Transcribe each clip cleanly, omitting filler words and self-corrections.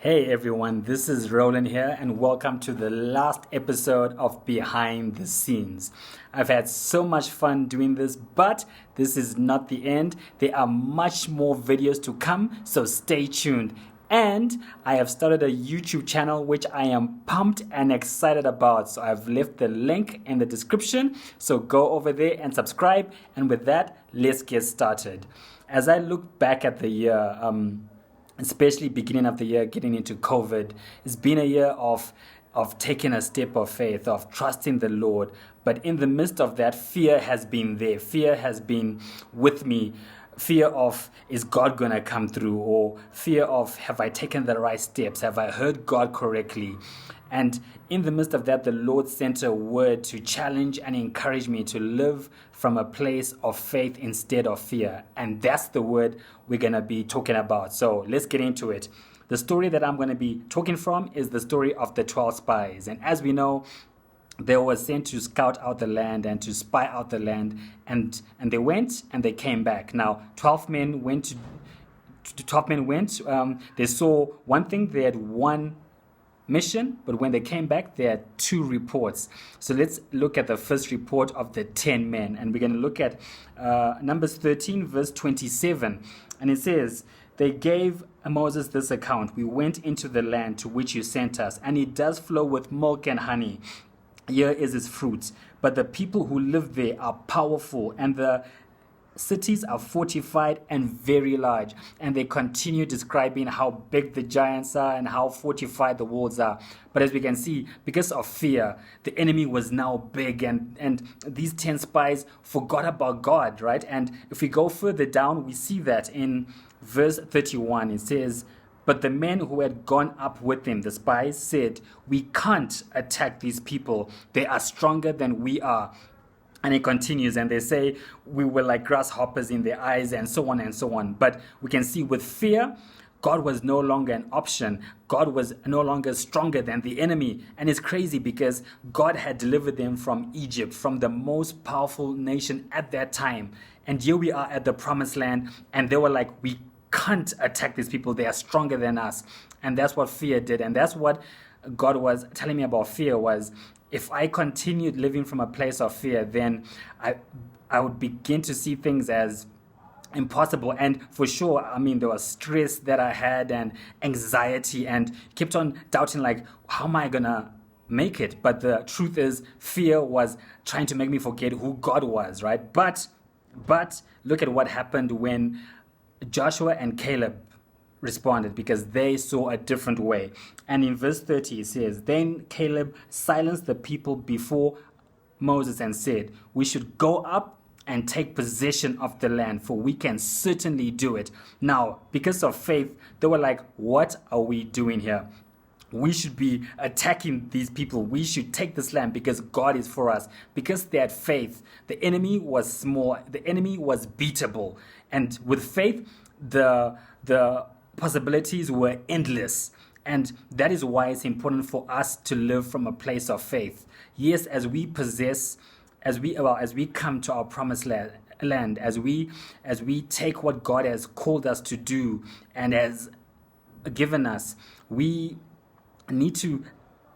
Hey everyone, this is Roland here, and welcome to the last episode of Behind the Scenes. I've had so much fun doing this, but this is not the end. There are much more videos to come, so stay tuned. And I have started a YouTube channel which I am pumped and excited about. So I've left the link in the description. So go over there and subscribe. And with that, let's get started. As I look back at the year, especially beginning of the year, getting into COVID, it's been a year of taking a step of faith, of trusting the Lord. But in the midst of that, fear has been there. Fear has been with me. Fear of, is God going to come through? Or fear of, have I taken the right steps? Have I heard God correctly? And in the midst of that, the Lord sent a word to challenge and encourage me to live from a place of faith instead of fear. And that's the word we're going to be talking about. So let's get into it. The story that I'm going to be talking from is the story of the 12 spies. And as we know, they were sent to scout out the land and to spy out the land. And they went and they came back. Now, 12 men went. They saw one thing. They had one mission, but when they came back, they had two reports. So let's look at the first report of the 10 men, and we're going to look at Numbers 13 verse 27, and it says, they gave Moses this account: we went into the land to which you sent us, and it does flow with milk and honey. Here is its fruit, but the people who live there are powerful, and the cities are fortified and very large. And they continue describing how big the giants are and how fortified the walls are. But as we can see, because of fear, the enemy was now big, and these 10 spies forgot about God, right? And if we go further down, we see that in verse 31, it says, but the men who had gone up with him, the spies, said, we can't attack these people. They are stronger than we are. And it continues, and they say, we were like grasshoppers in their eyes, and so on and so on. But we can see with fear, God was no longer an option. God was no longer stronger than the enemy. And it's crazy because God had delivered them from Egypt, from the most powerful nation at that time. And here we are at the promised land, and they were like, we can't attack these people. They are stronger than us. And that's what fear did. And that's what God was telling me about fear was, if I continued living from a place of fear, then I would begin to see things as impossible. And for sure, I mean, there was stress that I had and anxiety, and kept on doubting, like, how am I going to make it? But the truth is, fear was trying to make me forget who God was, right? But look at what happened when Joshua and Caleb responded, because they saw a different way. And in verse 30 it says, then Caleb silenced the people before Moses and said, we should go up and take possession of the land, for we can certainly do it. Now, because of faith, they were like, what are we doing here? We should be attacking these people. We should take this land because God is for us. Because they had faith, the enemy was small, the enemy was beatable. And with faith, the possibilities were endless. And that is why it's important for us to live from a place of faith. Yes, as we come to our promised land, as we take what God has called us to do and has given us, we need to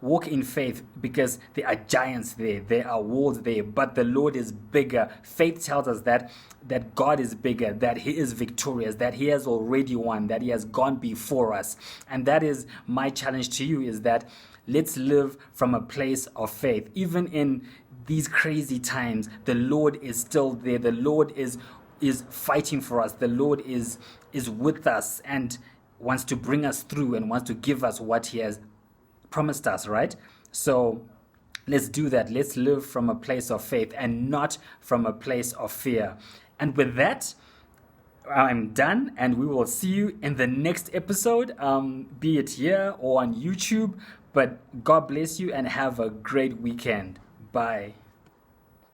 walk in faith, because there are giants there are walls there, but the Lord is bigger. Faith tells us that God is bigger, that he is victorious, that he has already won, that he has gone before us. And that is my challenge to you, is that let's live from a place of faith. Even in these crazy times, the Lord is still there. The Lord is fighting for us. The Lord is with us and wants to bring us through and wants to give us what he has promised us, right? So let's do that. Let's live from a place of faith and not from a place of fear. And with that, I'm done, and we will see you in the next episode, be it here or on YouTube. But God bless you and have a great weekend. Bye.